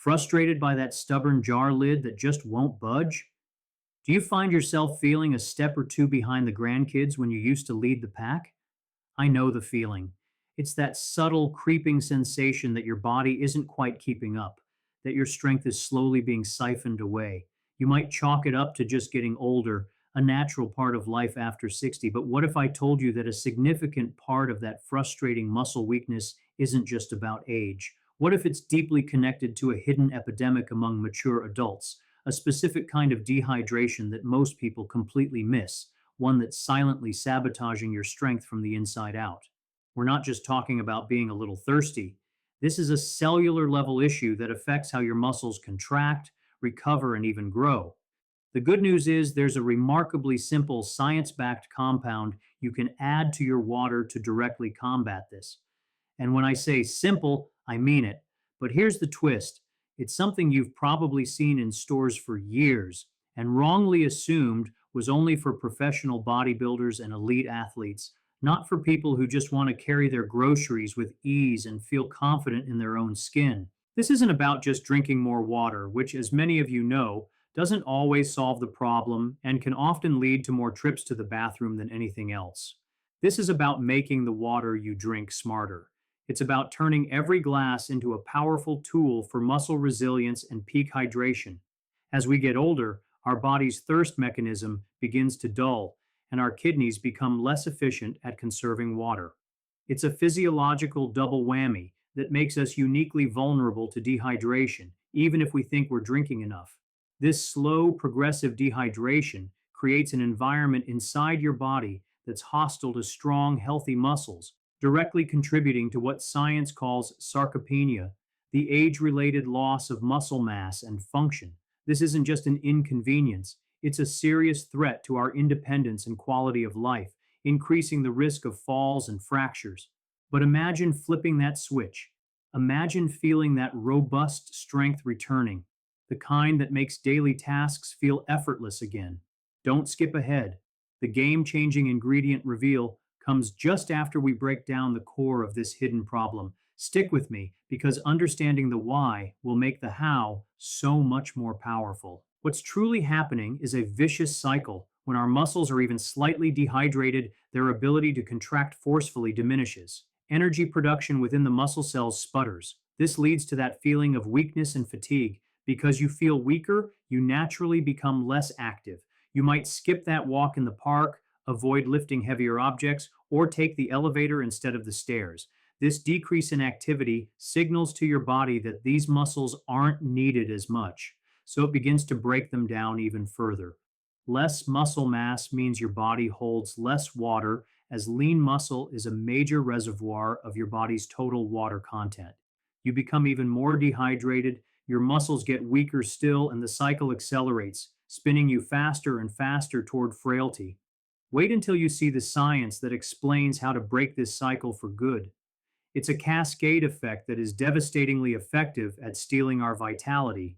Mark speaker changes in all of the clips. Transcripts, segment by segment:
Speaker 1: Frustrated by that stubborn jar lid that just won't budge? Do you find yourself feeling a step or two behind the grandkids when you used to lead the pack? I know the feeling. It's that subtle, creeping sensation that your body isn't quite keeping up, that your strength is slowly being siphoned away. You might chalk it up to just getting older, a natural part of life after 60. But what if I told you that a significant part of that frustrating muscle weakness isn't just about age? What if it's deeply connected to a hidden epidemic among mature adults, a specific kind of dehydration that most people completely miss, one that's silently sabotaging your strength from the inside out? We're not just talking about being a little thirsty. This is a cellular level issue that affects how your muscles contract, recover, and even grow. The good news is there's a remarkably simple science backed compound you can add to your water to directly combat this. And when I say simple, I mean it. But here's the twist: it's something you've probably seen in stores for years and wrongly assumed was only for professional bodybuilders and elite athletes, not for people who just want to carry their groceries with ease and feel confident in their own skin. This isn't about just drinking more water, which, as many of you know, doesn't always solve the problem and can often lead to more trips to the bathroom than anything else. This is about making the water you drink smarter. It's about turning every glass into a powerful tool for muscle resilience and peak hydration. As we get older, our body's thirst mechanism begins to dull, and our kidneys become less efficient at conserving water. It's a physiological double whammy that makes us uniquely vulnerable to dehydration, even if we think we're drinking enough. This slow, progressive dehydration creates an environment inside your body that's hostile to strong, healthy muscles, directly contributing to what science calls sarcopenia, the age related loss of muscle mass and function. This isn't just an inconvenience, it's a serious threat to our independence and quality of life, increasing the risk of falls and fractures. But imagine flipping that switch. Imagine feeling that robust strength returning, the kind that makes daily tasks feel effortless again. Don't skip ahead. The game changing ingredient reveal comes just after we break down the core of this hidden problem. Stick with me, because understanding the why will make the how so much more powerful. What's truly happening is a vicious cycle. When our muscles are even slightly dehydrated, their ability to contract forcefully diminishes. Energy production within the muscle cells sputters. This leads to that feeling of weakness and fatigue. Because you feel weaker, you naturally become less active. You might skip that walk in the park, avoid lifting heavier objects, or take the elevator instead of the stairs. This decrease in activity signals to your body that these muscles aren't needed as much, so it begins to break them down even further. Less muscle mass means your body holds less water, as lean muscle is a major reservoir of your body's total water content. You become even more dehydrated, your muscles get weaker still, and the cycle accelerates, spinning you faster and faster toward frailty. Wait until you see the science that explains how to break this cycle for good. It's a cascade effect that is devastatingly effective at stealing our vitality,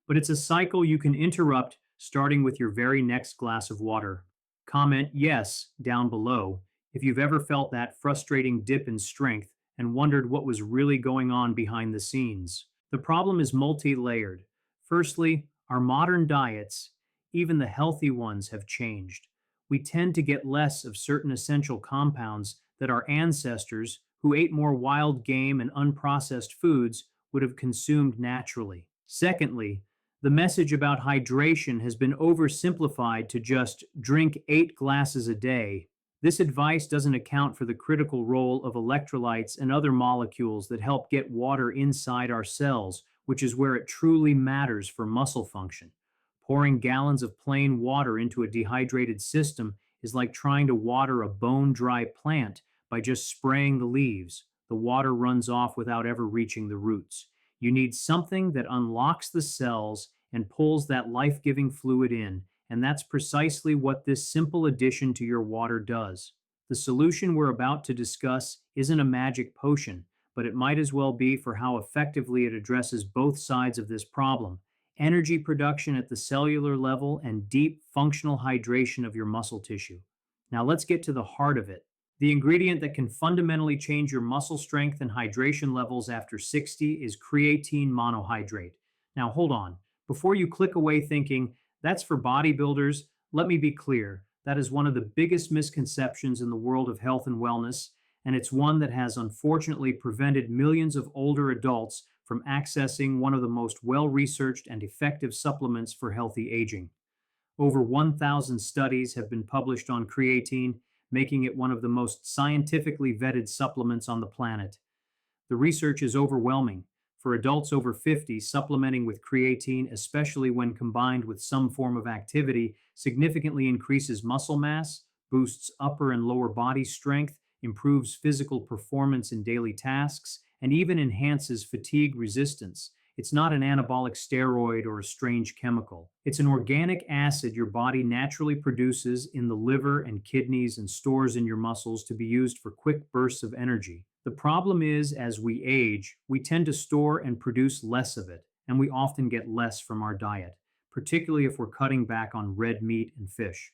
Speaker 1: but it's a cycle you can interrupt starting with your very next glass of water. Comment yes down below if you've ever felt that frustrating dip in strength and wondered what was really going on behind the scenes. The problem is multi-layered. Firstly, our modern diets, even the healthy ones, have changed. We tend to get less of certain essential compounds that our ancestors, who ate more wild game and unprocessed foods, would have consumed naturally. Secondly, the message about hydration has been oversimplified to just drink 8 glasses a day. This advice doesn't account for the critical role of electrolytes and other molecules that help get water inside our cells, which is where it truly matters for muscle function. Pouring gallons of plain water into a dehydrated system is like trying to water a bone-dry plant by just spraying the leaves. The water runs off without ever reaching the roots. You need something that unlocks the cells and pulls that life-giving fluid in, and that's precisely what this simple addition to your water does. The solution we're about to discuss isn't a magic potion, but it might as well be for how effectively it addresses both sides of this problem: energy production at the cellular level and deep functional hydration of your muscle tissue. Now let's get to the heart of it. The ingredient that can fundamentally change your muscle strength and hydration levels after 60 is creatine monohydrate. Now, hold on. Before you click away thinking, that's for bodybuilders, let me be clear. That is one of the biggest misconceptions in the world of health and wellness, and it's one that has unfortunately prevented millions of older adults from accessing one of the most well researched and effective supplements for healthy aging. Over 1,000 studies have been published on creatine, making it one of the most scientifically vetted supplements on the planet. The research is overwhelming. For adults over 50, supplementing with creatine, especially when combined with some form of activity, significantly increases muscle mass, boosts upper and lower body strength, improves physical performance in daily tasks, and even enhances fatigue resistance. It's not an anabolic steroid or a strange chemical. It's an organic acid your body naturally produces in the liver and kidneys and stores in your muscles to be used for quick bursts of energy. The problem is, as we age, we tend to store and produce less of it, and we often get less from our diet, particularly if we're cutting back on red meat and fish.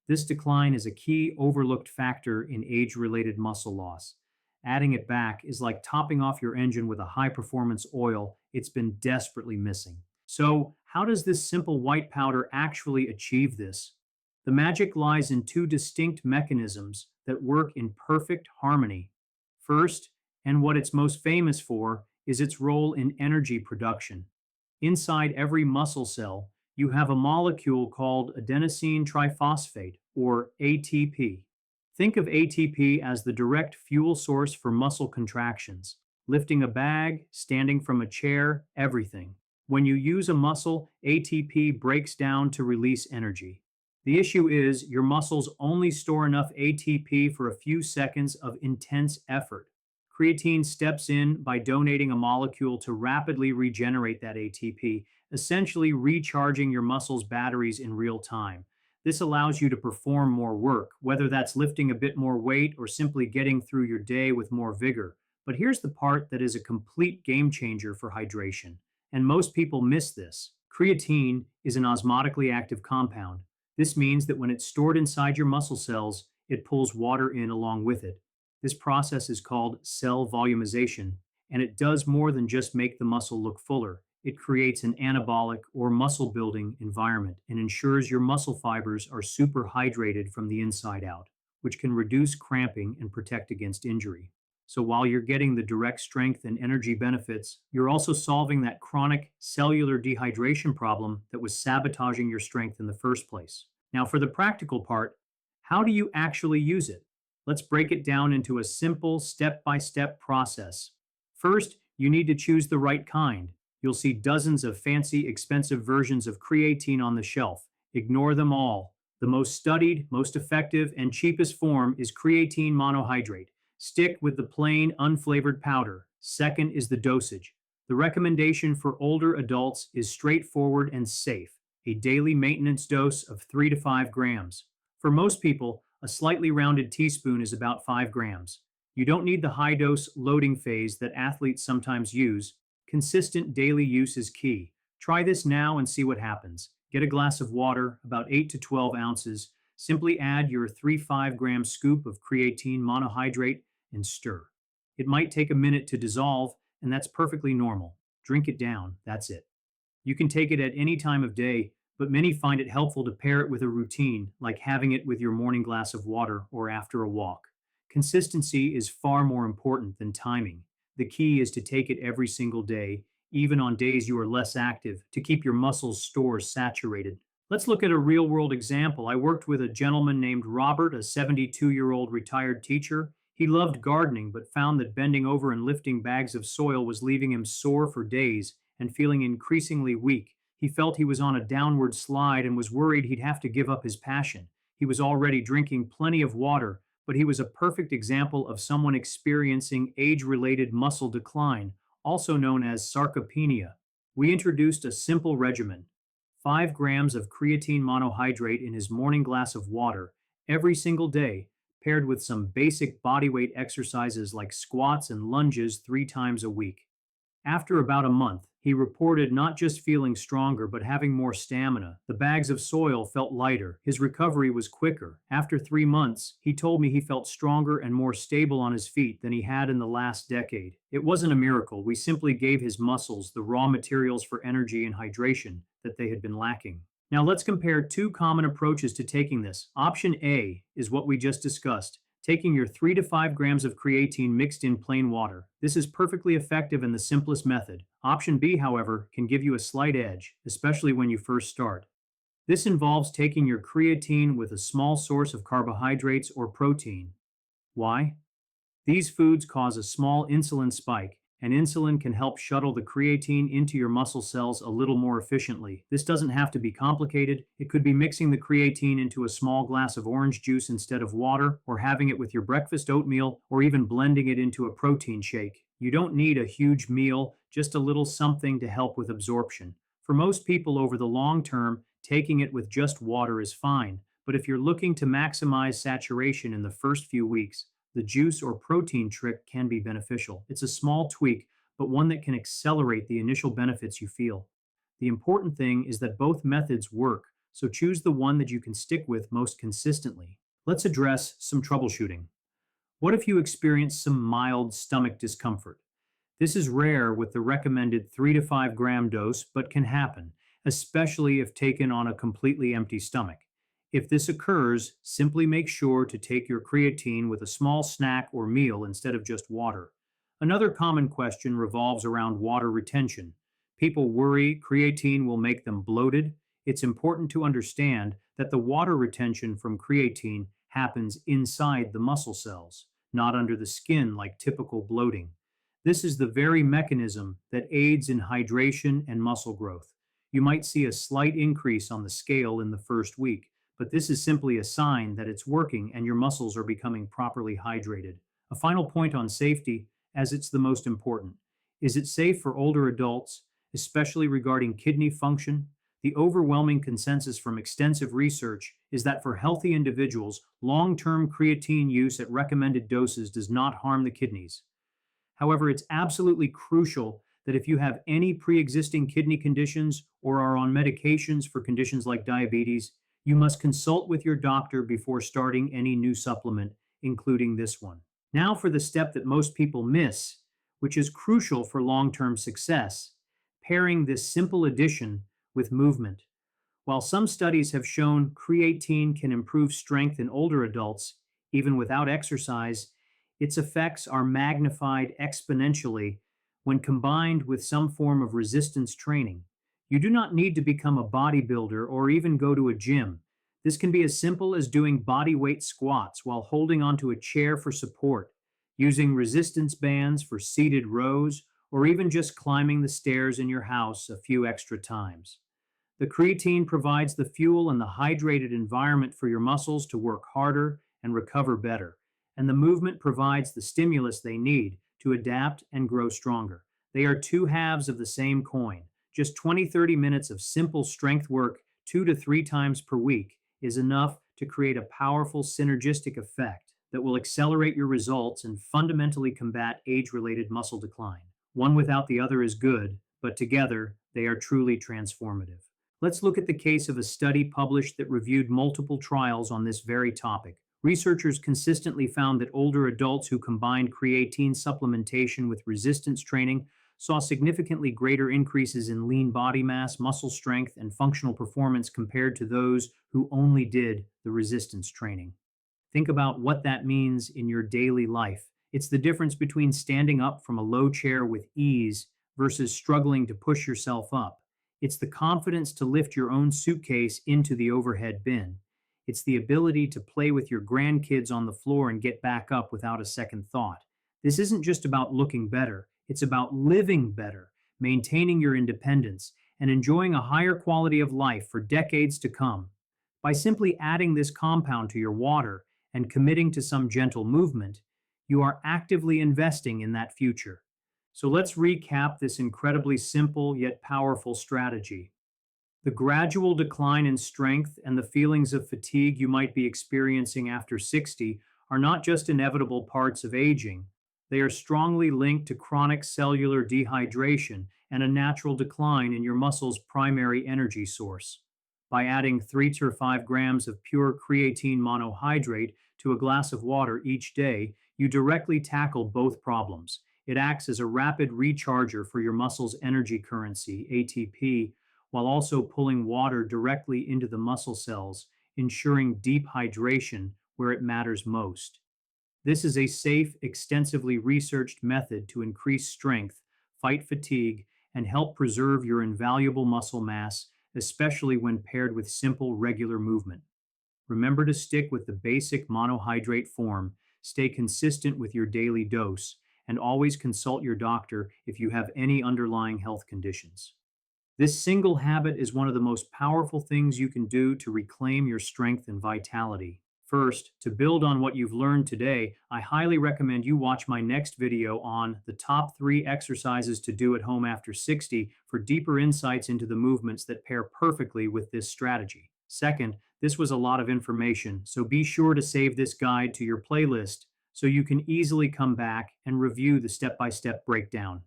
Speaker 1: This decline is a key overlooked factor in age related muscle loss. Adding it back is like topping off your engine with a high performance oil it's been desperately missing. So, how does this simple white powder actually achieve this? The magic lies in two distinct mechanisms that work in perfect harmony. First, and what it's most famous for, is its role in energy production. Inside every muscle cell, you have a molecule called adenosine triphosphate, or ATP. Think of ATP as the direct fuel source for muscle contractions, lifting a bag, standing from a chair, everything. When you use a muscle, ATP breaks down to release energy. The issue is your muscles only store enough ATP for a few seconds of intense effort. Creatine steps in by donating a molecule to rapidly regenerate that ATP, essentially recharging your muscles' batteries in real time. This allows you to perform more work, whether that's lifting a bit more weight or simply getting through your day with more vigor. But here's the part that is a complete game changer for hydration, and most people miss this. Creatine is an osmotically active compound. This means that when it's stored inside your muscle cells, it pulls water in along with it. This process is called cell volumization, and it does more than just make the muscle look fuller. It creates an anabolic or muscle building environment and ensures your muscle fibers are super hydrated from the inside out, which can reduce cramping and protect against injury. So while you're getting the direct strength and energy benefits, you're also solving that chronic cellular dehydration problem that was sabotaging your strength in the first place. Now, for the practical part, how do you actually use it? Let's break it down into a simple step by step process. First, you need to choose the right kind. You'll see dozens of fancy, expensive versions of creatine on the shelf. Ignore them all. The most studied, most effective, and cheapest form is creatine monohydrate. Stick with the plain, unflavored powder. Second is the dosage. The recommendation for older adults is straightforward and safe, a daily maintenance dose of 3 to 5 grams. For most people, a slightly rounded teaspoon is about 5 grams. You don't need the high dose loading phase that athletes sometimes use. Consistent daily use is key. Try this now and see what happens. Get a glass of water, about 8 to 12 ounces. Simply add your 3 5-gram scoop of creatine monohydrate and stir. It might take a minute to dissolve, and that's perfectly normal. Drink it down, that's it. You can take it at any time of day, but many find it helpful to pair it with a routine, like having it with your morning glass of water or after a walk. Consistency is far more important than timing. The key is to take it every single day, even on days you are less active, to keep your muscles' stores saturated. Let's look at a real world example. I worked with a gentleman named Robert, a 72-year-old retired teacher. He loved gardening, but found that bending over and lifting bags of soil was leaving him sore for days and feeling increasingly weak. He felt he was on a downward slide and was worried he'd have to give up his passion. He was already drinking plenty of water, but he was a perfect example of someone experiencing age related muscle decline, also known as sarcopenia. We introduced a simple regimen: 5 grams of creatine monohydrate in his morning glass of water every single day, paired with some basic bodyweight exercises like squats and lunges 3 times a week. After about a month, he reported not just feeling stronger, but having more stamina. The bags of soil felt lighter. His recovery was quicker. After 3 months, he told me he felt stronger and more stable on his feet than he had in the last decade. It wasn't a miracle. We simply gave his muscles the raw materials for energy and hydration that they had been lacking. Now let's compare two common approaches to taking this. Option A is what we just discussed, taking your 3 to 5 grams of creatine mixed in plain water. This is perfectly effective and the simplest method. Option B, however, can give you a slight edge, especially when you first start. This involves taking your creatine with a small source of carbohydrates or protein. Why? These foods cause a small insulin spike, and insulin can help shuttle the creatine into your muscle cells a little more efficiently. This doesn't have to be complicated. It could be mixing the creatine into a small glass of orange juice instead of water, or having it with your breakfast oatmeal, or even blending it into a protein shake. You don't need a huge meal, just a little something to help with absorption. For most people over the long term, taking it with just water is fine. But if you're looking to maximize saturation in the first few weeks, the juice or protein trick can be beneficial. It's a small tweak, but one that can accelerate the initial benefits you feel. The important thing is that both methods work, so choose the one that you can stick with most consistently. Let's address some troubleshooting. What if you experience some mild stomach discomfort? This is rare with the recommended 3 to 5 gram dose, but can happen, especially if taken on a completely empty stomach. If this occurs, simply make sure to take your creatine with a small snack or meal instead of just water. Another common question revolves around water retention. People worry creatine will make them bloated. It's important to understand that the water retention from creatine happens inside the muscle cells, not under the skin like typical bloating. This is the very mechanism that aids in hydration and muscle growth. You might see a slight increase on the scale in the first week, but this is simply a sign that it's working and your muscles are becoming properly hydrated. A final point on safety, as it's the most important. Is it safe for older adults, especially regarding kidney function? The overwhelming consensus from extensive research is that for healthy individuals, long term creatine use at recommended doses does not harm the kidneys. However, it's absolutely crucial that if you have any pre existing kidney conditions or are on medications for conditions like diabetes, you must consult with your doctor before starting any new supplement, including this one. Now, for the step that most people miss, which is crucial for long term success, pairing this simple addition with movement. While some studies have shown creatine can improve strength in older adults, even without exercise, its effects are magnified exponentially when combined with some form of resistance training. You do not need to become a bodybuilder or even go to a gym. This can be as simple as doing body weight squats while holding onto a chair for support, using resistance bands for seated rows, or even just climbing the stairs in your house a few extra times. The creatine provides the fuel and the hydrated environment for your muscles to work harder and recover better, and the movement provides the stimulus they need to adapt and grow stronger. They are two halves of the same coin. Just 20-30 minutes of simple strength work 2 to 3 times per week is enough to create a powerful synergistic effect that will accelerate your results and fundamentally combat age-related muscle decline. One without the other is good, but together they are truly transformative. Let's look at the case of a study published that reviewed multiple trials on this very topic. Researchers consistently found that older adults who combined creatine supplementation with resistance training saw significantly greater increases in lean body mass, muscle strength, and functional performance compared to those who only did the resistance training. Think about what that means in your daily life. It's the difference between standing up from a low chair with ease versus struggling to push yourself up. It's the confidence to lift your own suitcase into the overhead bin. It's the ability to play with your grandkids on the floor and get back up without a second thought. This isn't just about looking better, it's about living better, maintaining your independence, and enjoying a higher quality of life for decades to come. By simply adding this compound to your water and committing to some gentle movement, you are actively investing in that future. So let's recap this incredibly simple yet powerful strategy. The gradual decline in strength and the feelings of fatigue you might be experiencing after 60 are not just inevitable parts of aging. They are strongly linked to chronic cellular dehydration and a natural decline in your muscle's primary energy source. By adding 3 to 5 grams of pure creatine monohydrate to a glass of water each day, you directly tackle both problems. It acts as a rapid recharger for your muscle's energy currency, ATP, while also pulling water directly into the muscle cells, ensuring deep hydration where it matters most. This is a safe, extensively researched method to increase strength, fight fatigue, and help preserve your invaluable muscle mass, especially when paired with simple, regular movement. Remember to stick with the basic monohydrate form, stay consistent with your daily dose, and always consult your doctor if you have any underlying health conditions. This single habit is one of the most powerful things you can do to reclaim your strength and vitality. First, to build on what you've learned today, I highly recommend you watch my next video on the top 3 exercises to do at home after 60 for deeper insights into the movements that pair perfectly with this strategy. Second, this was a lot of information, so be sure to save this guide to your playlist so you can easily come back and review the step by step breakdown.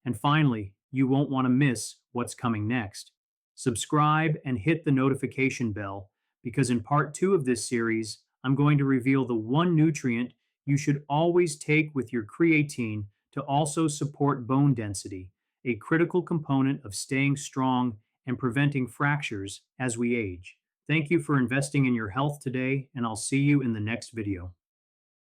Speaker 1: And finally, you won't want to miss what's coming next. Subscribe and hit the notification bell because in part 2 of this series, I'm going to reveal the one nutrient you should always take with your creatine to also support bone density, a critical component of staying strong and preventing fractures as we age. Thank you for investing in your health today, and I'll see you in the next video.